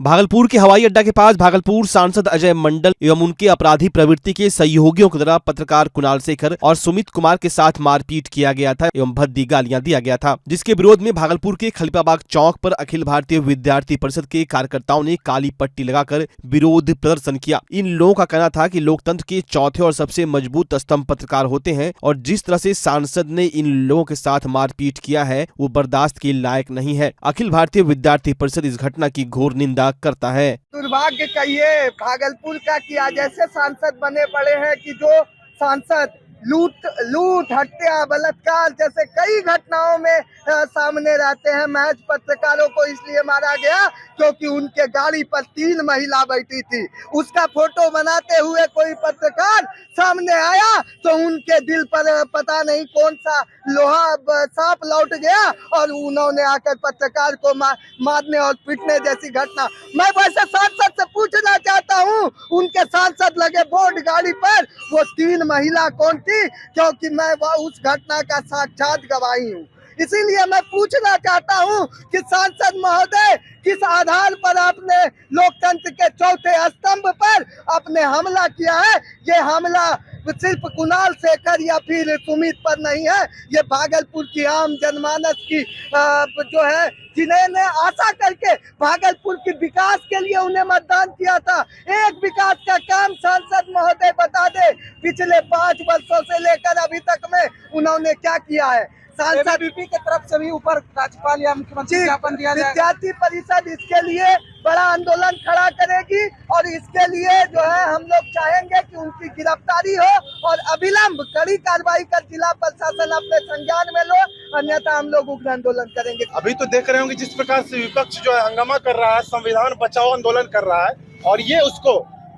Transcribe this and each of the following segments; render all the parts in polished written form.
भागलपुर के हवाई अड्डा के पास भागलपुर सांसद अजय मंडल एवं उनके अपराधी प्रवृत्ति के सहयोगियों के द्वारा पत्रकार कुणाल शेखर और सुमित कुमार के साथ मारपीट किया गया था एवं भद्दी गालियां दिया गया था, जिसके विरोध में भागलपुर के खलीफाबाग चौक पर अखिल भारतीय विद्यार्थी परिषद के कार्यकर्ताओं ने काली पट्टी लगाकर विरोध प्रदर्शन किया। इन लोगों का कहना था कि लोकतंत्र के चौथे और सबसे मजबूत स्तंभ पत्रकार होते हैं और जिस तरह से सांसद ने इन लोगों के साथ मारपीट किया है वो बर्दाश्त के लायक नहीं है। अखिल भारतीय विद्यार्थी परिषद इस घटना की घोर निंदा करता है। दुर्भाग्य कहिए भागलपुर का कि आज ऐसे सांसद बने पड़े हैं कि जो सांसद लूट हत्या बलात्कार जैसे कई घटनाओं में सामने रहते हैं। महज पत्रकारों को इसलिए मारा गया क्योंकि उनके गाड़ी पर 3 महिला बैठी थी। उसका फोटो बनाते हुए कोई पत्रकार सामने आया तो उनके दिल पर पता नहीं कौन सा लोहा सांप लौट गया और उन्होंने आकर पत्रकार को मारने और पीटने जैसी घटना। मैं वैसे सांसद से पूछना चाहता हूं, उनके सांसद लगे बोर्ड गाड़ी पर वो 3 महिला कौन थी, क्योंकि मैं उस घटना का साक्षात गवाही हूँ। इसीलिए मैं पूछना चाहता हूँ कि सांसद महोदय किस आधार पर आपने लोकतंत्र के चौथे स्तंभ पर आपने हमला किया है। ये हमला सिर्फ कुणाल शेखर या फिर सुमित पर नहीं है, ये भागलपुर की आम जनमानस की जो है जिन्होंने आशा करके भागलपुर के विकास के लिए उन्हें मतदान किया था। एक विकास का काम सांसद महोदय बता दे पिछले 5 वर्षों से लेकर अभी तक में उन्होंने क्या किया है। सांसद बीपी की तरफ से भी ऊपर राज्यपाल या मुख्यमंत्री ज्ञापन दिया जाएगा। विद्यार्थी परिषद इसके लिए बड़ा आंदोलन खड़ा करेगी और इसके लिए जो है हम लोग चाहेंगे कि उनकी गिरफ्तारी हो और अविलंब कड़ी कार्रवाई कर जिला प्रशासन अपने संज्ञान में लो, अन्यथा हम लोग उग्र आंदोलन करेंगे। अभी तो देख रहे होंगे जिस प्रकार से विपक्ष जो है हंगामा कर रहा है, संविधान बचाओ आंदोलन कर रहा है और ये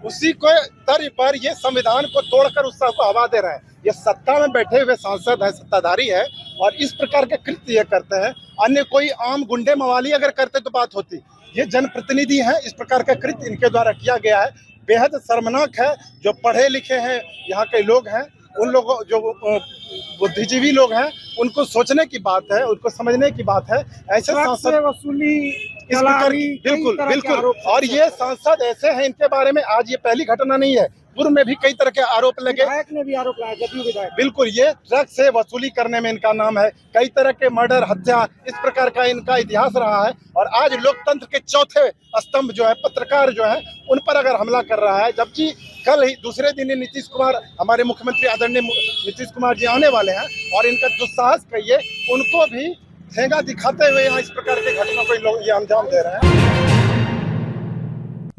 उसी को तर्ज पर ये संविधान को तोड़कर उत्साह को हवा दे रहे हैं। ये सत्ता में बैठे हुए सांसद है, सत्ताधारी है और इस प्रकार के कृत्य ये करते हैं। अन्य कोई आम गुंडे मवाली अगर करते तो बात होती, ये जनप्रतिनिधि हैं। इस प्रकार का कृत्य इनके द्वारा किया गया है, बेहद शर्मनाक है। जो पढ़े लिखे हैं यहाँ के लोग हैं, उन लोगों जो बुद्धिजीवी लोग हैं, उनको सोचने की बात है, उनको समझने की बात है। ऐसे सांसद वसूली इस प्रकार बिल्कुल और ये सांसद ऐसे हैं, इनके बारे में आज ये पहली घटना नहीं है, पूर्व में भी कई तरह के आरोप लगे। विधायक ने भी आरोप लगाया, जदयू विधायक। बिल्कुल, ये ड्रग से वसूली करने में इनका नाम है। कई तरह के मर्डर, हत्या, इस प्रकार का इनका इतिहास रहा है और आज लोकतंत्र के चौथे स्तंभ जो है पत्रकार जो है उन पर अगर हमला कर रहा है, जबकि कल ही दूसरे दिन ही नीतीश कुमार, हमारे मुख्यमंत्री आदरणीय नीतीश कुमार जी आने वाले हैं और इनका दुस्साहस कहिए उनको भी ठेंगा दिखाते हुए यहाँ इस प्रकार के घटना को लोग ये अंजाम दे रहे हैं।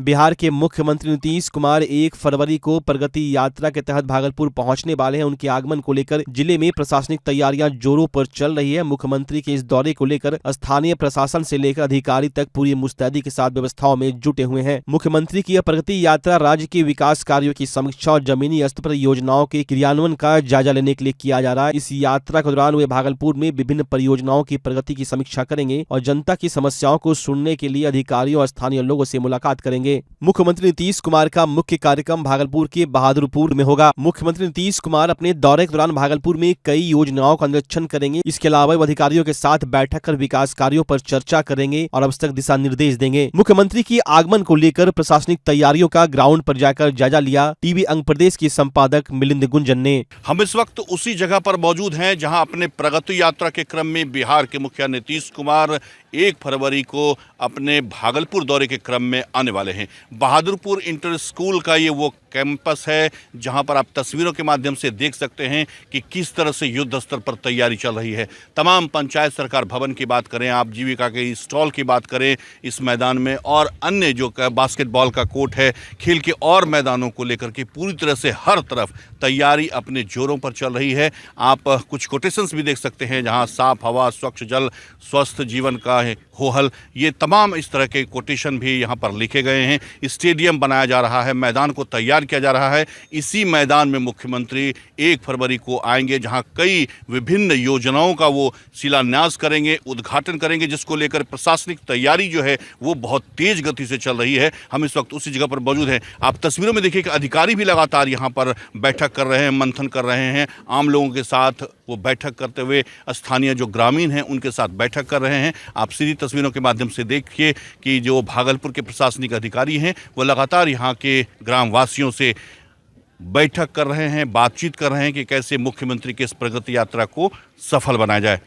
बिहार के मुख्यमंत्री नीतीश कुमार 1 फरवरी को प्रगति यात्रा के तहत भागलपुर पहुंचने वाले हैं। उनके आगमन को लेकर जिले में प्रशासनिक तैयारियां जोरों पर चल रही है। मुख्यमंत्री के इस दौरे को लेकर स्थानीय प्रशासन से लेकर अधिकारी तक पूरी मुस्तैदी के साथ व्यवस्थाओं में जुटे हुए हैं। मुख्यमंत्री की यह प्रगति यात्रा राज्य के विकास कार्यों की समीक्षा और जमीनी स्तर पर योजनाओं के क्रियान्वयन का जायजा लेने के लिए किया जा रहा है। इस यात्रा के दौरान वे भागलपुर में विभिन्न परियोजनाओं की प्रगति की समीक्षा करेंगे और जनता की समस्याओं को सुनने के लिए अधिकारियों और स्थानीय लोगों से मुलाकात करेंगे। मुख्यमंत्री नीतीश कुमार का मुख्य कार्यक्रम भागलपुर के बहादुरपुर में होगा। मुख्यमंत्री नीतीश कुमार अपने दौरे के दौरान भागलपुर में कई योजनाओं का निरीक्षण करेंगे। इसके अलावा वो अधिकारियों के साथ बैठक कर विकास कार्यों पर चर्चा करेंगे और आवश्यक दिशा निर्देश देंगे। मुख्यमंत्री की आगमन को लेकर प्रशासनिक तैयारियों का ग्राउंड पर जाकर जायजा लिया टीवी अंग प्रदेश के संपादक मिलिंद गुंजन ने। हम इस वक्त उसी जगह पर मौजूद हैं जहां अपने प्रगति यात्रा के क्रम में बिहार के मुखिया नीतीश कुमार 1 फरवरी को अपने भागलपुर दौरे के क्रम में आने वाले हैं। बहादुरपुर इंटर स्कूल का ये वो कैंपस है जहां पर आप तस्वीरों के माध्यम से देख सकते हैं कि किस तरह से युद्ध स्तर पर तैयारी चल रही है। तमाम पंचायत सरकार भवन की बात करें, आप जीविका के स्टॉल की बात करें इस मैदान में, और अन्य जो बास्केटबॉल का कोर्ट है, खेल के और मैदानों को लेकर के पूरी तरह से हर तरफ तैयारी अपने जोरों पर चल रही है। आप कुछ कोटेशंस भी देख सकते हैं जहाँ साफ हवा, स्वच्छ जल, स्वस्थ जीवन का होहल, ये तमाम इस तरह के कोटेशन भी यहाँ पर लिखे गए हैं। स्टेडियम बनाया जा रहा है, मैदान को तैयार किया जा रहा है। इसी मैदान में मुख्यमंत्री 1 फरवरी को आएंगे जहां कई विभिन्न योजनाओं का वो शिलान्यास करेंगे, उद्घाटन करेंगे, जिसको लेकर प्रशासनिक तैयारी जो है वो बहुत तेज गति से चल रही है। हम इस वक्त उसी जगह पर मौजूद हैं। आप तस्वीरों में देखिए कि अधिकारी भी लगातार यहाँ पर बैठक कर रहे हैं, मंथन कर रहे हैं, आम लोगों के साथ वो बैठक करते हुए स्थानीय जो ग्रामीण हैं उनके साथ बैठक कर रहे हैं। आप सीधी तस्वीरों के माध्यम से देखिए कि जो भागलपुर के प्रशासनिक अधिकारी हैं वो लगातार यहाँ के ग्रामवासियों से बैठक कर रहे हैं, बातचीत कर रहे हैं कि कैसे मुख्यमंत्री की इस प्रगति यात्रा को सफल बनाया जाए।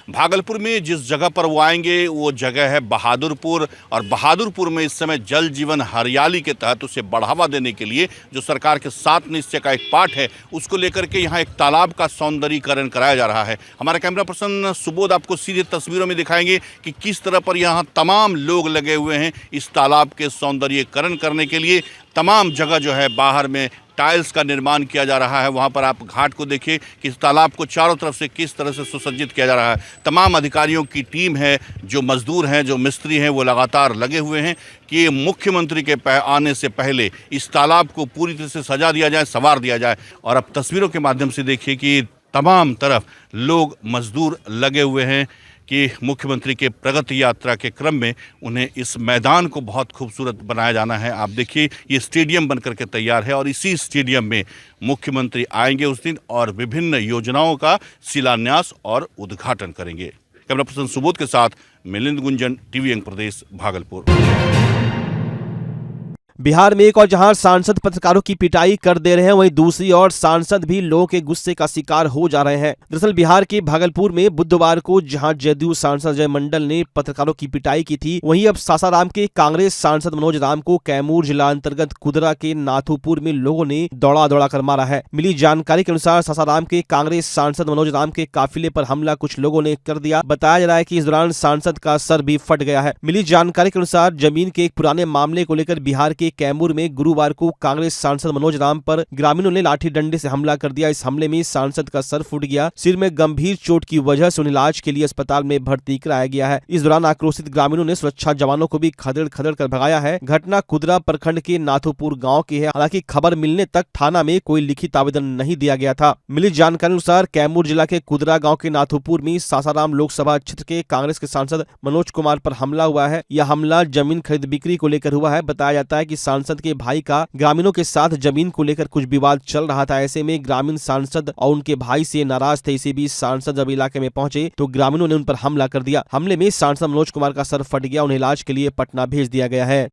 भागलपुर में जिस जगह पर वो आएंगे वो जगह है बहादुरपुर, और बहादुरपुर में इस समय जल जीवन हरियाली के तहत उसे बढ़ावा देने के लिए जो सरकार के 7 निश्चय का एक पार्ट है उसको लेकर के यहाँ एक तालाब का सौंदर्यीकरण कराया जा रहा है। हमारा कैमरा पर्सन सुबोध आपको सीधे तस्वीरों में दिखाएंगे कि किस तरह पर यहाँ तमाम लोग लगे हुए हैं इस तालाब के सौंदर्यीकरण करने के लिए। तमाम जगह जो है बाहर में टाइल्स का निर्माण किया जा रहा है। वहाँ पर आप घाट को देखिए कि इस तालाब को चारों तरफ से किस तरह से सुसज्जित किया जा रहा है। तमाम अधिकारियों की टीम है, जो मजदूर हैं, जो मिस्त्री हैं, वो लगातार लगे हुए हैं कि मुख्यमंत्री के आने से पहले इस तालाब को पूरी तरह से सजा दिया जाए, संवार दिया जाए। और अब तस्वीरों के माध्यम से देखिए कि तमाम तरफ लोग मजदूर लगे हुए हैं कि मुख्यमंत्री के प्रगति यात्रा के क्रम में उन्हें इस मैदान को बहुत खूबसूरत बनाया जाना है। आप देखिए ये स्टेडियम बनकर के तैयार है और इसी स्टेडियम में मुख्यमंत्री आएंगे उस दिन और विभिन्न योजनाओं का शिलान्यास और उद्घाटन करेंगे। कैमरा पर्सन सुबोध के साथ मिलिंद गुंजन, टीवी अंक प्रदेश, भागलपुर। बिहार में एक और जहां सांसद पत्रकारों की पिटाई कर दे रहे हैं, वहीं दूसरी ओर सांसद भी लोगों के गुस्से का शिकार हो जा रहे हैं। दरअसल बिहार के भागलपुर में बुधवार को जहां जदयू सांसद जय मंडल ने पत्रकारों की पिटाई की थी, वहीं अब सासाराम के कांग्रेस सांसद मनोज राम को कैमूर जिला अंतर्गत कुदरा के नाथुपुर में लोगों ने दौड़ा दौड़ा कर मारा है। मिली जानकारी के अनुसार सासाराम के कांग्रेस सांसद मनोज राम के काफिले पर हमला कुछ लोगों ने कर दिया। बताया जा रहा है कि इस दौरान सांसद का सर भी फट गया है। मिली जानकारी के अनुसार जमीन के एक पुराने मामले को लेकर बिहार के कैमूर में गुरुवार को कांग्रेस सांसद मनोज राम पर ग्रामीणों ने लाठी डंडे से हमला कर दिया। इस हमले में सांसद का सर फूट गया। सिर में गंभीर चोट की वजह से उन्हें इलाज के लिए अस्पताल में भर्ती कराया गया है। इस दौरान आक्रोशित ग्रामीणों ने सुरक्षा जवानों को भी खदेड़ खदेड़ कर भगाया है। घटना कुदरा प्रखंड के नाथुपुर गाँव की है। हालांकि खबर मिलने तक थाना में कोई लिखित आवेदन नहीं दिया गया था। मिली जानकारी अनुसार कैमूर जिला के कुदरा गाँव के नाथुपुर में सासाराम लोकसभा क्षेत्र के कांग्रेस के सांसद मनोज कुमार पर हमला हुआ है। यह हमला जमीन खरीद बिक्री को लेकर हुआ है। बताया जाता है कि सांसद के भाई का ग्रामीणों के साथ जमीन को लेकर कुछ विवाद चल रहा था। ऐसे में ग्रामीण सांसद और उनके भाई से नाराज थे। इसी बीच सांसद जब इलाके में पहुंचे तो ग्रामीणों ने उन पर हमला कर दिया। हमले में सांसद मनोज कुमार का सर फट गया। उन्हें इलाज के लिए पटना भेज दिया गया है।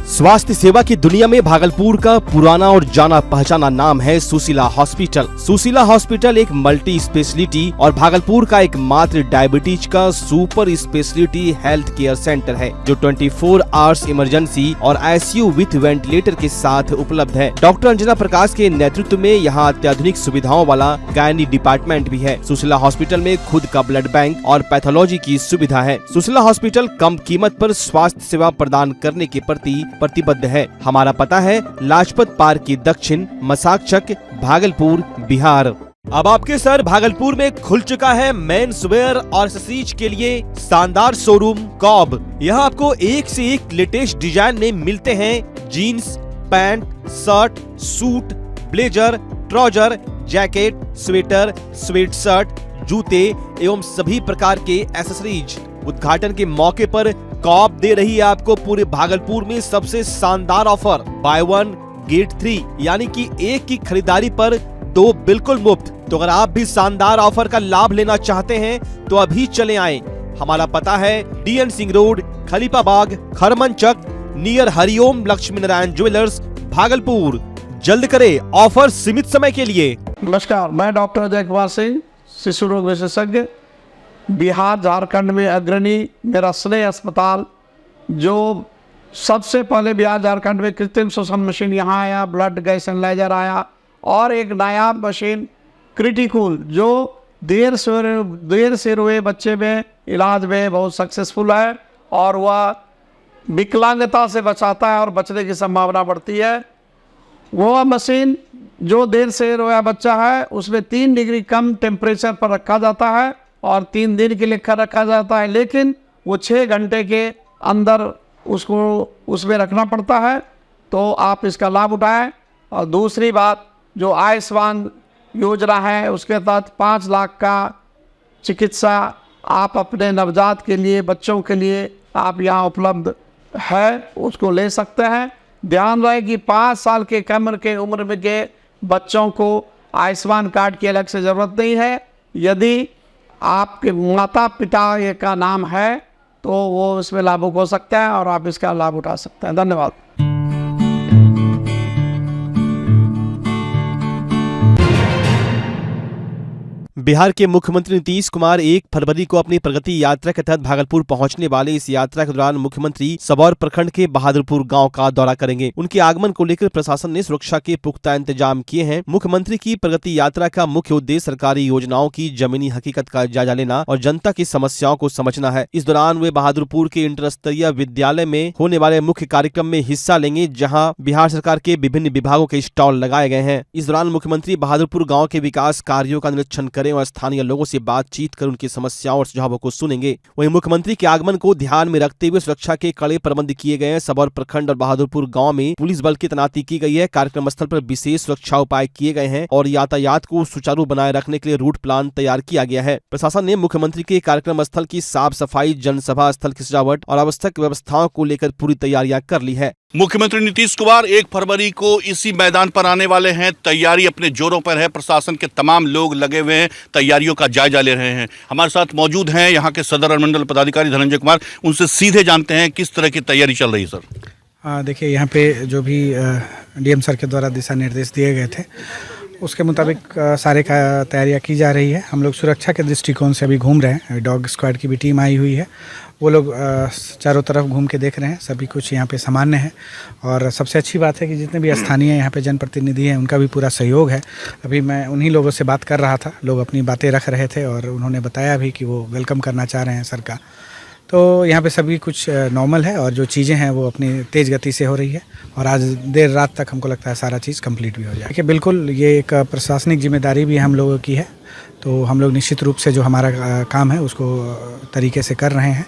स्वास्थ्य सेवा की दुनिया में भागलपुर का पुराना और जाना पहचाना नाम है सुशीला हॉस्पिटल। सुशीला हॉस्पिटल एक मल्टी स्पेशलिटी और भागलपुर का एकमात्र डायबिटीज का super speciality health care centre है, जो 24 आवर्स इमरजेंसी और आईसीयू विथ वेंटिलेटर के साथ उपलब्ध है। डॉक्टर अंजना प्रकाश के नेतृत्व में यहाँ अत्याधुनिक सुविधाओं वाला गायनी डिपार्टमेंट भी है। सुशीला हॉस्पिटल में खुद का ब्लड बैंक और पैथोलॉजी की सुविधा है। सुशीला हॉस्पिटल कम कीमत पर स्वास्थ्य सेवा प्रदान करने के प्रति प्रतिबद्ध है। हमारा पता है लाजपत पार्क की दक्षिण, मसाकचक, भागलपुर, बिहार। अब आपके सर भागलपुर में खुल चुका है मेंस वेयर और एक्सेसरीज के लिए शानदार शोरूम कॉब। यहाँ आपको एक से एक लेटेस्ट डिजाइन में मिलते हैं jeans, pant, shirt, suit, blazer, trouser, jacket, sweater, sweatshirt, जूते एवं सभी प्रकार के एक्सेसरीज। उद्घाटन के मौके पर कॉप दे रही है आपको पूरे भागलपुर में सबसे शानदार ऑफर, बाय 1 गेट 3, यानी कि एक की खरीदारी पर 2 बिल्कुल मुफ्त। तो अगर आप भी शानदार ऑफर का लाभ लेना चाहते हैं तो अभी चले आएं। हमारा पता है DN Singh road, Khalifabagh, Kharmanchak, near Hariom Lakshmi Narayan jewellers, Bhagalpur. जल्द करें, ऑफर सीमित समय के लिए। नमस्कार, मैं डॉक्टर अजय कुमार सिंह, शिशु रोग विशेषज्ञ, बिहार झारखंड में अग्रणी मेरा स्नेह अस्पताल, जो सबसे पहले बिहार झारखंड में कृत्रिम श्वसन मशीन यहाँ आया, ब्लड गैस एनालाइजर आया, और एक नायाब मशीन क्रिटिकल जो देर से रोए बच्चे में इलाज में बहुत सक्सेसफुल है और वह विकलांगता से बचाता है और बचने की संभावना बढ़ती है। वह मशीन जो देर से रोया बच्चा है उसमें 3 डिग्री कम टेम्परेचर पर रखा जाता है और 3 दिन के लिए रखा जाता है, लेकिन वो 6 घंटे के अंदर उसको उसमें रखना पड़ता है। तो आप इसका लाभ उठाएं। और दूसरी बात, जो आयुष्मान योजना है उसके तहत 5 लाख का चिकित्सा आप अपने नवजात के लिए, बच्चों के लिए आप यहाँ उपलब्ध है, उसको ले सकते हैं। ध्यान रहे कि 5 साल के कम के उम्र में के बच्चों को आयुष्मान कार्ड की अलग से ज़रूरत नहीं है। यदि आपके माता पिता का नाम है तो वो इसमें लाभुक हो सकता है और आप इसका लाभ उठा सकते हैं। धन्यवाद। बिहार के मुख्यमंत्री नीतीश कुमार 1 फरवरी को अपनी प्रगति यात्रा के तहत भागलपुर पहुंचने वाले इस यात्रा के दौरान मुख्यमंत्री सबौर प्रखंड के बहादुरपुर गांव का दौरा करेंगे। उनके आगमन को लेकर प्रशासन ने सुरक्षा के पुख्ता इंतजाम किए हैं। मुख्यमंत्री की प्रगति यात्रा का मुख्य उद्देश्य सरकारी योजनाओं की जमीनी हकीकत का जायजा लेना और जनता की समस्याओं को समझना है। इस दौरान वे बहादुरपुर के इंटर स्तरीय विद्यालय में होने वाले मुख्य कार्यक्रम में हिस्सा लेंगे, जहाँ बिहार सरकार के विभिन्न विभागों के स्टॉल लगाए गए हैं। इस दौरान मुख्यमंत्री बहादुरपुर गाँव के विकास कार्यों का निरीक्षण करें और स्थानीय लोगों से बातचीत कर उनकी समस्याओं और सुझावों को सुनेंगे। वहीं मुख्यमंत्री के आगमन को ध्यान में रखते हुए सुरक्षा के कड़े प्रबंध किए गए हैं। सबौर प्रखंड और बहादुरपुर गांव में पुलिस बल की तैनाती की गई है। कार्यक्रम स्थल पर विशेष सुरक्षा उपाय किए गए हैं और यातायात को सुचारू बनाए रखने के लिए रूट प्लान तैयार किया गया है। प्रशासन ने मुख्यमंत्री के कार्यक्रम स्थल की साफ सफाई, जनसभा स्थल की सजावट और आवश्यक व्यवस्थाओं को लेकर पूरी तैयारियां कर ली है। मुख्यमंत्री नीतीश कुमार 1 फरवरी को इसी मैदान पर आने वाले हैं। तैयारी अपने जोरों पर है। प्रशासन के तमाम लोग लगे हुए हैं, तैयारियों का जायजा ले रहे हैं। हमारे साथ मौजूद हैं यहाँ के सदर अनुमंडल पदाधिकारी धनंजय कुमार। उनसे सीधे जानते हैं किस तरह की तैयारी चल रही है सर। देखिए, यहाँ पे जो भी डीएम सर के द्वारा दिशा निर्देश दिए गए थे उसके मुताबिक सारे का तैयारियाँ की जा रही है। हम लोग सुरक्षा के दृष्टिकोण से अभी घूम रहे हैं। डॉग स्क्वाड की भी टीम आई हुई है। वो लोग चारों तरफ घूम के देख रहे हैं। सभी कुछ यहाँ पे सामान्य है और सबसे अच्छी बात है कि जितने भी स्थानीय यहाँ पे जनप्रतिनिधि हैं उनका भी पूरा सहयोग है। अभी मैं उन्हीं लोगों से बात कर रहा था। लोग अपनी बातें रख रहे थे और उन्होंने बताया भी कि वो वेलकम करना चाह रहे हैं सर का। तो यहाँ पे सभी कुछ नॉर्मल है और जो चीज़ें हैं वो अपनी तेज़ गति से हो रही है और आज देर रात तक हमको लगता है सारा चीज़ कंप्लीट भी हो जाए। देखिए, बिल्कुल ये एक प्रशासनिक जिम्मेदारी भी हम लोगों की है, तो हम लोग निश्चित रूप से जो हमारा काम है उसको तरीके से कर रहे हैं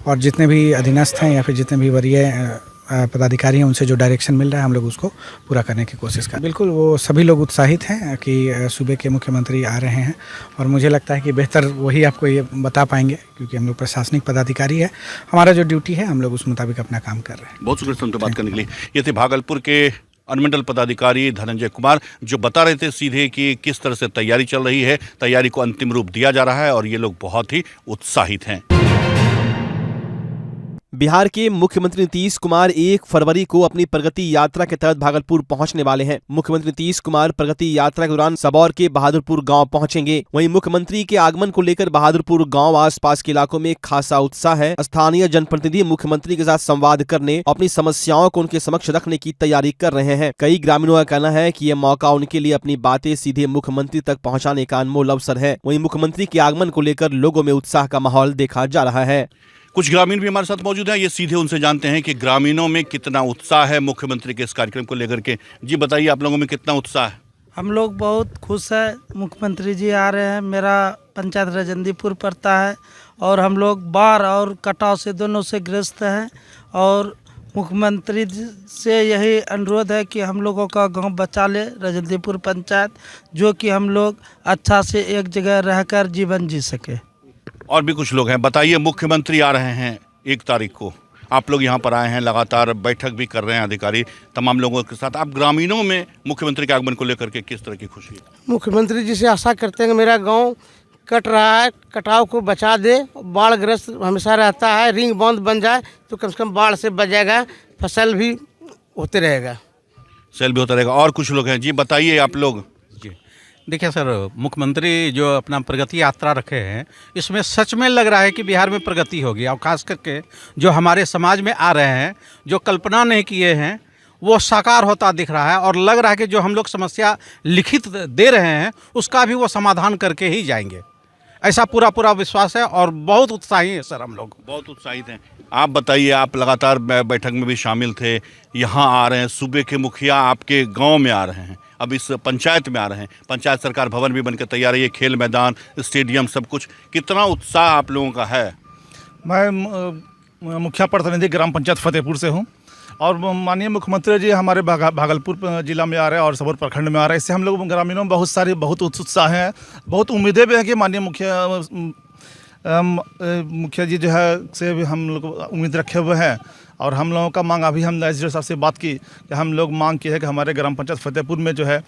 और जितने भी अधीनस्थ हैं या फिर जितने भी वरीय पदाधिकारी हैं उनसे जो डायरेक्शन मिल रहा है हम लोग उसको पूरा करने की कोशिश करें। बिल्कुल, वो सभी लोग उत्साहित हैं कि सूबे के मुख्यमंत्री आ रहे हैं और मुझे लगता है कि बेहतर वही आपको ये बता पाएंगे क्योंकि हम लोग प्रशासनिक पदाधिकारी है। हमारा जो ड्यूटी है हम लोग उस मुताबिक अपना काम कर रहे हैं। बहुत शुक्रिया हमसे बात करने के लिए। ये थे भागलपुर के अनुमंडल पदाधिकारी धनंजय कुमार जो बता रहे थे सीधे कि किस तरह से तैयारी चल रही है। तैयारी को अंतिम रूप दिया जा रहा है और ये लोग बहुत ही उत्साहित हैं। बिहार के मुख्यमंत्री नीतीश कुमार 1 फरवरी को अपनी प्रगति यात्रा के तहत भागलपुर पहुंचने वाले हैं। मुख्यमंत्री नीतीश कुमार प्रगति यात्रा के दौरान सबौर के बहादुरपुर गांव पहुंचेंगे। वहीं मुख्यमंत्री के आगमन को लेकर बहादुरपुर गांव आसपास के इलाकों में खासा उत्साह है। स्थानीय जनप्रतिनिधि मुख्यमंत्री के साथ संवाद करने, अपनी समस्याओं को उनके समक्ष रखने की तैयारी कर रहे हैं। कई ग्रामीणों का कहना है कि यह मौका उनके लिए अपनी बातें सीधे मुख्यमंत्री तक पहुँचाने का अनमोल अवसर है। वहीं मुख्यमंत्री के आगमन को लेकर लोगों में उत्साह का माहौल देखा जा रहा है। कुछ ग्रामीण भी हमारे साथ मौजूद हैं। ये सीधे उनसे जानते हैं कि ग्रामीणों में कितना उत्साह है मुख्यमंत्री के इस कार्यक्रम को लेकर के। जी बताइए, आप लोगों में कितना उत्साह है? हम लोग बहुत खुश है, मुख्यमंत्री जी आ रहे हैं। मेरा पंचायत रजंदीपुर पड़ता है और हम लोग बाढ़ और कटाव से दोनों से ग्रस्त हैं और मुख्यमंत्री से यही अनुरोध है कि हम लोगों का गांव बचा ले, रजंदीपुर पंचायत, जो कि हम लोग अच्छा से एक जगह रहकर जीवन जी सके। और भी कुछ लोग हैं। बताइए, मुख्यमंत्री आ रहे हैं 1 तारीख को, आप लोग यहाँ पर आए हैं, लगातार बैठक भी कर रहे हैं अधिकारी तमाम लोगों के साथ। आप ग्रामीणों में मुख्यमंत्री के आगमन को लेकर के किस तरह की खुशी है? मुख्यमंत्री जी से आशा करते हैं कि मेरा गांव कट रहा है, कटाव को बचा दे। बाढ़ग्रस्त हमेशा रहता है, रिंग बांध बन जाए तो कम से कम बाढ़ से बच जाएगा, फसल भी होते रहेगा, सेल भी होता रहेगा। और कुछ लोग हैं। जी बताइए आप लोग। देखिए सर, मुख्यमंत्री जो अपना प्रगति यात्रा रखे हैं इसमें सच में लग रहा है कि बिहार में प्रगति होगी और खास करके जो हमारे समाज में आ रहे हैं, जो कल्पना नहीं किए हैं वो साकार होता दिख रहा है और लग रहा है कि जो हम लोग समस्या लिखित दे रहे हैं उसका भी वो समाधान करके ही जाएंगे। ऐसा पूरा विश्वास है और बहुत उत्साही है सर, हम लोग बहुत उत्साहित हैं। आप बताइए, आप लगातार बैठक में भी शामिल थे, यहाँ आ रहे हैं, सूबे के मुखिया आपके गांव में आ रहे हैं, अब इस पंचायत में आ रहे हैं, पंचायत सरकार भवन भी बनकर तैयार है, ये खेल मैदान, स्टेडियम, सब कुछ। कितना उत्साह आप लोगों का है? मैं मुखिया प्रतिनिधि ग्राम पंचायत फतेहपुर से हूँ और माननीय मुख्यमंत्री जी हमारे भागलपुर जिला में आ रहे हैं और सबौर प्रखंड में आ रहे हैं। इससे हम लोग ग्रामीणों में बहुत उत्साह हैं, बहुत उम्मीदें भी हैं कि माननीय मुखिया जी जो है से भी हम लोग उम्मीद रखे हुए हैं और हम लोगों का मांग अभी हम एसडीओ साहब से बात की कि हम लोग मांग की है कि हमारे ग्राम पंचायत फतेहपुर में जो है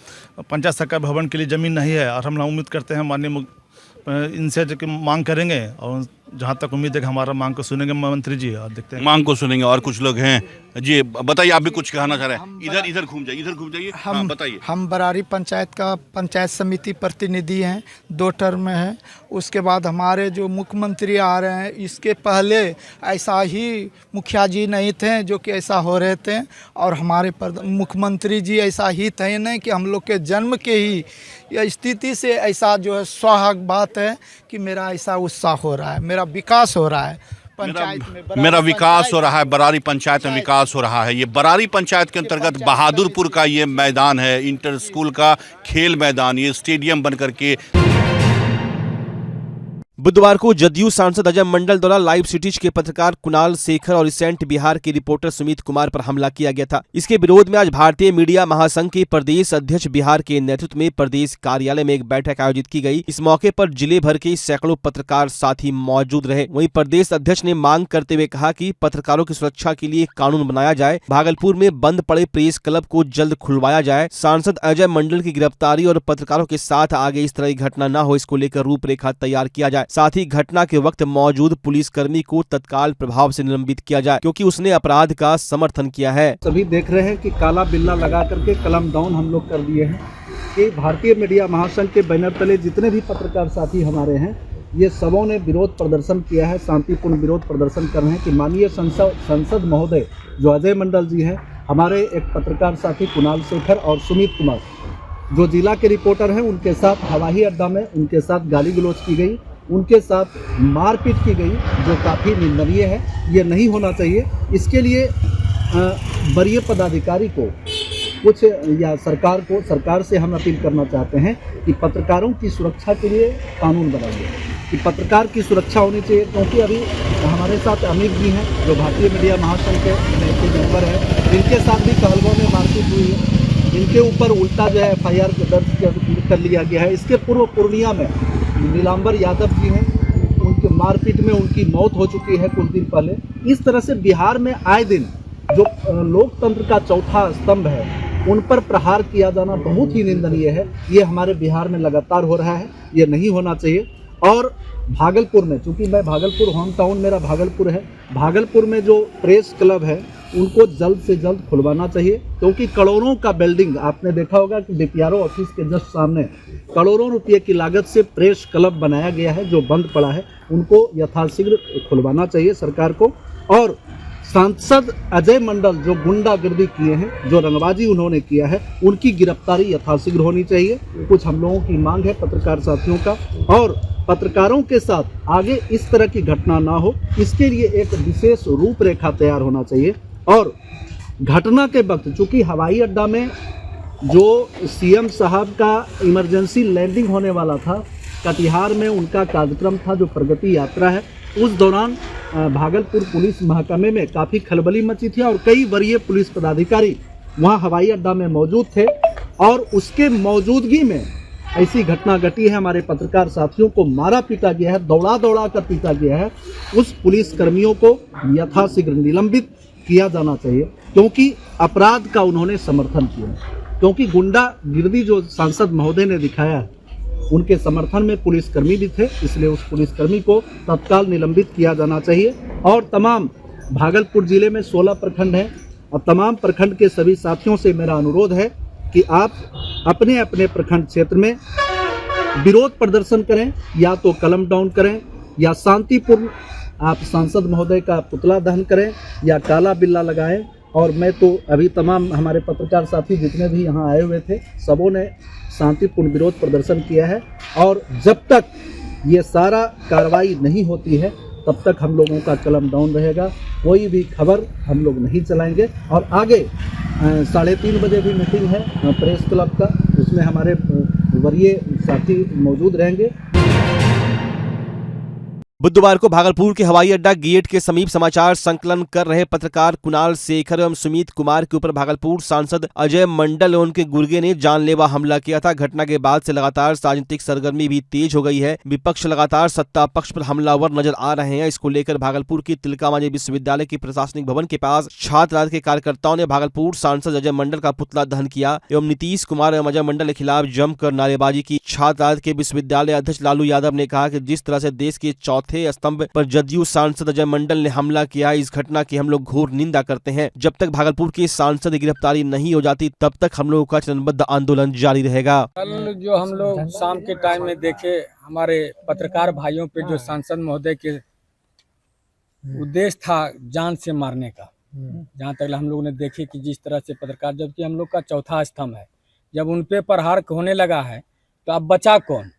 पंचायत सरकार भवन के लिए ज़मीन नहीं है और हम लोग उम्मीद करते हैं माननीय इनसे जो कि मांग करेंगे और जहाँ तक उम्मीद है कि हमारा मांग को सुनेंगे मंत्री जी और देखते हैं मांग को सुनेंगे। और कुछ लोग हैं जी, बताइए आप भी कुछ कहना चाह रहे हैं। इधर घूम जाइए हाँ, बताइए। हम बरारी पंचायत का पंचायत समिति प्रतिनिधि हैं, 2 टर्म में हैं। उसके बाद हमारे जो मुख्यमंत्री आ रहे हैं, इसके पहले ऐसा ही मुखिया जी नहीं थे जो कि ऐसा हो रहे थे और हमारे मुख्यमंत्री जी ऐसा ही थे नहीं कि हम लोग के जन्म के ही यह स्थिति से ऐसा जो है सुहाग बात है कि मेरा ऐसा उत्साह हो रहा है, मेरा विकास हो रहा है पंचायत में, मेरा विकास हो रहा है, बरारी पंचायत में विकास हो रहा है। ये बरारी पंचायत के अंतर्गत बहादुरपुर का ये मैदान है, इंटर स्कूल का खेल मैदान, ये स्टेडियम बन करके। बुधवार को जदयू सांसद अजय मंडल द्वारा लाइव सिटीज के पत्रकार कुणाल शेखर और रिसेंट बिहार के रिपोर्टर सुमित कुमार पर हमला किया गया था। इसके विरोध में आज भारतीय मीडिया महासंघ के प्रदेश अध्यक्ष बिहार के नेतृत्व में प्रदेश कार्यालय में एक बैठक आयोजित की गई। इस मौके पर जिले भर के सैकड़ों पत्रकार साथी मौजूद रहे। वहीं प्रदेश अध्यक्ष ने मांग करते हुए कहा कि पत्रकारों की सुरक्षा के लिए कानून बनाया जाए, भागलपुर में बंद पड़े प्रेस क्लब को जल्द खुलवाया जाए, सांसद अजय मंडल की गिरफ्तारी और पत्रकारों के साथ आगे इस तरह की घटना न हो, इसको लेकर रूपरेखा तैयार किया जाए। साथ ही घटना के वक्त मौजूद पुलिसकर्मी को तत्काल प्रभाव से निलंबित किया जाए क्योंकि उसने अपराध का समर्थन किया है। सभी देख रहे हैं कि काला बिल्ला लगा करके कलम डाउन हम लोग कर दिए हैं कि भारतीय मीडिया महासंघ के बैनर तले जितने भी पत्रकार साथी हमारे हैं, ये सबों ने विरोध प्रदर्शन किया है, शांतिपूर्ण विरोध प्रदर्शन कर रहे हैं कि माननीय संसद महोदय जो अजय मंडल जी हैं, हमारे एक पत्रकार साथी कुणाल शेखर और सुमित कुमार जो जिला के रिपोर्टर हैं, उनके साथ हवाई अड्डा में उनके साथ गाली गलौज की गई, उनके साथ मारपीट की गई, जो काफ़ी निंदनीय है। ये नहीं होना चाहिए। इसके लिए वरीय पदाधिकारी को कुछ या सरकार से हम अपील करना चाहते हैं कि पत्रकारों की सुरक्षा के लिए कानून बनाइए, कि पत्रकार की सुरक्षा होनी चाहिए। क्योंकि अभी हमारे साथ अमित जी हैं जो भारतीय मीडिया महासंघ के मेंबर हैं, इनके साथ भी कहलगांव में मारपीट हुई है, इनके ऊपर उल्टा जो है FIR दर्ज कर लिया गया है। इसके पूर्व पूर्णिया में नीलांबर यादव जी हैं, उनके मारपीट में उनकी मौत हो चुकी है कुछ दिन पहले। इस तरह से बिहार में आए दिन जो लोकतंत्र का चौथा स्तंभ है, उन पर प्रहार किया जाना बहुत ही निंदनीय है। ये हमारे बिहार में लगातार हो रहा है, ये नहीं होना चाहिए। और भागलपुर में, चूँकि मैं भागलपुर होम टाउन मेरा भागलपुर है, भागलपुर में जो प्रेस क्लब है उनको जल्द से जल्द खुलवाना चाहिए क्योंकि करोड़ों का बिल्डिंग, आपने देखा होगा कि DPRO ऑफिस के जस्ट सामने करोड़ों रुपये की लागत से प्रेस क्लब बनाया गया है जो बंद पड़ा है, उनको यथाशीघ्र खुलवाना चाहिए सरकार को। और सांसद अजय मंडल जो गुंडागर्दी किए हैं, जो रंगबाजी उन्होंने किया है, उनकी गिरफ्तारी यथाशीघ्र होनी चाहिए। कुछ हम लोगों की मांग है पत्रकार साथियों का, और पत्रकारों के साथ आगे इस तरह की घटना ना हो, इसके लिए एक विशेष रूपरेखा तैयार होना चाहिए। और घटना के वक्त चूँकि हवाई अड्डा में जो CM साहब का इमरजेंसी लैंडिंग होने वाला था, कटिहार में उनका कार्यक्रम था जो प्रगति यात्रा है, उस दौरान भागलपुर पुलिस महकमे में काफ़ी खलबली मची थी और कई वरीय पुलिस पदाधिकारी वहां हवाई अड्डा में मौजूद थे और उसके मौजूदगी में ऐसी घटना घटी है। हमारे पत्रकार साथियों को मारा पीटा गया है, दौड़ा कर पीटा गया है। उस पुलिस कर्मियों को यथाशीघ्र निलंबित किया जाना चाहिए क्योंकि अपराध का उन्होंने समर्थन किया। क्योंकि गुंडागिर्दी जो सांसद महोदय ने दिखाया है, उनके समर्थन में पुलिसकर्मी भी थे, इसलिए उस पुलिसकर्मी को तत्काल निलंबित किया जाना चाहिए। और तमाम भागलपुर जिले में 16 प्रखंड हैं और तमाम प्रखंड के सभी साथियों से मेरा अनुरोध है कि आप अपने अपने प्रखंड क्षेत्र में विरोध प्रदर्शन करें, या तो कलम डाउन करें या शांतिपूर्ण आप सांसद महोदय का पुतला दहन करें या काला बिल्ला लगाएं। और मैं तो अभी तमाम हमारे पत्रकार साथी जितने भी यहाँ आए हुए थे, सबों ने शांतिपूर्ण विरोध प्रदर्शन किया है। और जब तक ये सारा कार्रवाई नहीं होती है तब तक हम लोगों का कलम डाउन रहेगा, कोई भी खबर हम लोग नहीं चलाएंगे। और आगे 3:30 बजे भी मीटिंग है प्रेस क्लब का, उसमें हमारे वरीय साथी मौजूद रहेंगे। बुधवार को भागलपुर के हवाई अड्डा गेट के समीप समाचार संकलन कर रहे पत्रकार कुणाल शेखर एवं सुमित कुमार के ऊपर भागलपुर सांसद अजय मंडल और उनके गुर्गे ने जानलेवा हमला किया था। घटना के बाद से लगातार राजनीतिक सरगर्मी भी तेज हो गई है। विपक्ष लगातार सत्ता पक्ष पर हमलावर नजर आ रहे हैं। इसको लेकर भागलपुर की तिलका मांझी विश्वविद्यालय के प्रशासनिक भवन के पास छात्र राजद के कार्यकर्ताओं ने भागलपुर सांसद अजय मंडल का पुतला दहन किया एवं नीतीश कुमार एवं अजय मंडल के खिलाफ जमकर नारेबाजी की। छात्र राजद के विश्वविद्यालय अध्यक्ष लालू यादव ने कहा कि जिस तरह से देश के चौथे स्तंभ पर जदयू सांसद अजय मंडल ने हमला किया, इस घटना की हम लोग घोर निंदा करते हैं। जब तक भागलपुर के सांसद की गिरफ्तारी नहीं हो जाती तब तक हम लोगों का चरणबद्ध आंदोलन जारी रहेगा। कल जो हम लोग शाम के टाइम में देखे हमारे पत्रकार भाइयों पे जो सांसद महोदय के उद्देश्य था जान से मारने का, जहाँ तक हम लोगों ने देखे कि जिस तरह से पत्रकार, जबकि हम लोग का चौथा स्तंभ है, जब उन पे प्रहार होने लगा है तो अब बचा कौन।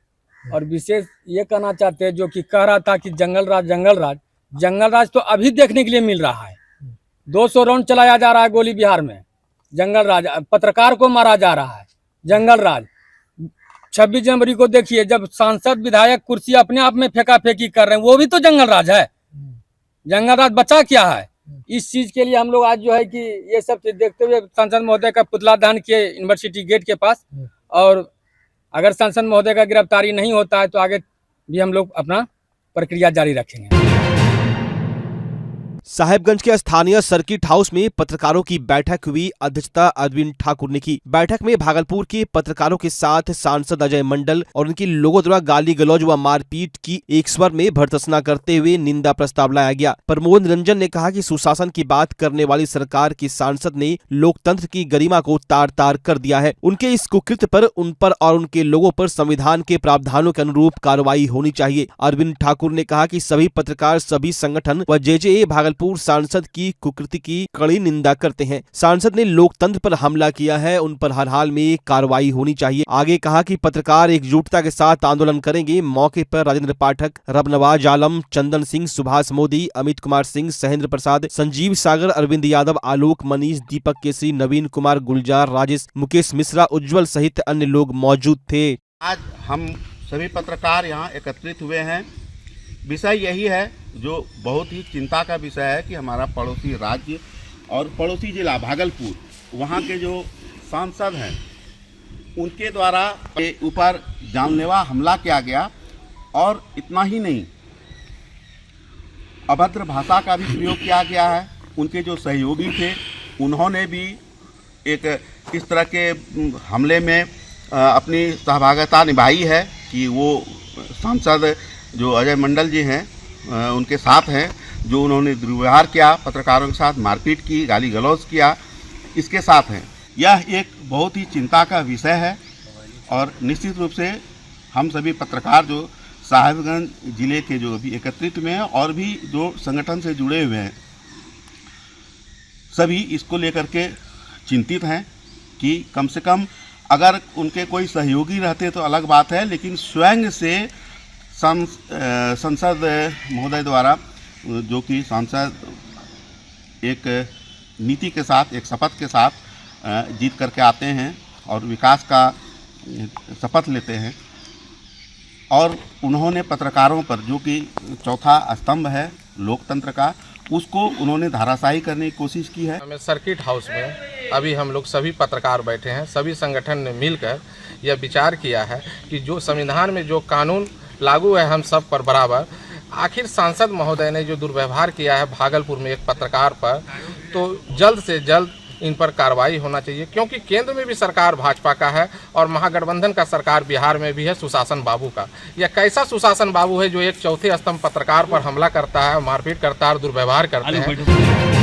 और विशेष ये कहना चाहते हैं जो कि कह रहा था कि जंगल राज तो अभी देखने के लिए मिल रहा है। 200 राउंड चलाया जा रहा है गोली बिहार में, जंगल राज, पत्रकार को मारा जा रहा है, जंगल राज। 26 जनवरी को देखिए जब सांसद विधायक कुर्सी अपने आप में फेंका फेंकी कर रहे हैं, वो भी तो जंगल राज है। जंगल राज बचा क्या है। इस चीज के लिए हम लोग आज जो है कि ये सब चीज देखते हुए सांसद महोदय का पुतला दहन किए यूनिवर्सिटी गेट के पास। और अगर सांसद महोदय का गिरफ्तारी नहीं होता है तो आगे भी हम लोग अपना प्रक्रिया जारी रखेंगे। साहेबगंज के स्थानीय सर्किट हाउस में पत्रकारों की बैठक हुई। अध्यक्षता अरविंद ठाकुर ने की। बैठक में भागलपुर के पत्रकारों के साथ सांसद अजय मंडल और उनकी लोगों द्वारा गाली गलौज व मारपीट की एक स्वर में भर्त्सना करते हुए निंदा प्रस्ताव लाया गया। प्रमोद निरंजन ने कहा कि सुशासन की बात करने वाली सरकार की सांसद ने लोकतंत्र की गरिमा को तार तार कर दिया है। उनके इस कुकृत्य पर उन पर और उनके लोगों पर संविधान के प्रावधानों के अनुरूप कार्रवाई होनी चाहिए। अरविंद ठाकुर ने कहा कि सभी पत्रकार, सभी संगठन व जेजेए भागलपुर सांसद की कुकृति की कड़ी निंदा करते हैं। सांसद ने लोकतंत्र पर हमला किया है, उन पर हर हाल में कार्रवाई होनी चाहिए। आगे कहा कि पत्रकार एकजुटता के साथ आंदोलन करेंगे। मौके पर राजेंद्र पाठक, रबनवाज आलम, चंदन सिंह, सुभाष मोदी, अमित कुमार सिंह, सहेंद्र प्रसाद, संजीव सागर, अरविंद यादव, आलोक, मनीष, दीपक केसरी, नवीन कुमार, गुलजार, राजेश, मुकेश मिश्रा, उज्जवल सहित अन्य लोग मौजूद थे। आज हम सभी पत्रकार यहाँ एकत्रित हुए हैं। विषय यही है जो बहुत ही चिंता का विषय है कि हमारा पड़ोसी राज्य और पड़ोसी जिला भागलपुर, वहाँ के जो सांसद हैं उनके द्वारा ऊपर जानलेवा हमला किया गया। और इतना ही नहीं, अभद्र भाषा का भी प्रयोग किया गया है। उनके जो सहयोगी थे उन्होंने भी एक इस तरह के हमले में अपनी सहभागिता निभाई है कि वो सांसद जो अजय मंडल जी हैं उनके साथ हैं, जो उन्होंने दुर्व्यवहार किया, पत्रकारों के साथ मारपीट की, गाली गलौज किया, इसके साथ हैं। यह एक बहुत ही चिंता का विषय है। और निश्चित रूप से हम सभी पत्रकार जो साहेबगंज जिले के जो अभी एकत्रित हुए हैं और भी जो संगठन से जुड़े हुए हैं, सभी इसको लेकर के चिंतित हैं कि कम से कम अगर उनके कोई सहयोगी रहते तो अलग बात है, लेकिन स्वयं से संसद महोदय द्वारा जो कि सांसद एक नीति के साथ, एक शपथ के साथ जीत करके आते हैं और विकास का शपथ लेते हैं, और उन्होंने पत्रकारों पर जो कि चौथा स्तंभ है लोकतंत्र का, उसको उन्होंने धाराशाही करने की कोशिश की है। हमें सर्किट हाउस में अभी हम लोग सभी पत्रकार बैठे हैं। सभी संगठन ने मिलकर यह विचार किया है कि जो संविधान में जो कानून लागू है हम सब पर बराबर, आखिर सांसद महोदय ने जो दुर्व्यवहार किया है भागलपुर में एक पत्रकार पर, तो जल्द से जल्द इन पर कार्रवाई होना चाहिए। क्योंकि केंद्र में भी सरकार भाजपा का है और महागठबंधन का सरकार बिहार में भी है सुशासन बाबू का। यह कैसा सुशासन बाबू है जो एक चौथे स्तंभ पत्रकार पर हमला करता है, मारपीट करता है और दुर्व्यवहार करते हैं।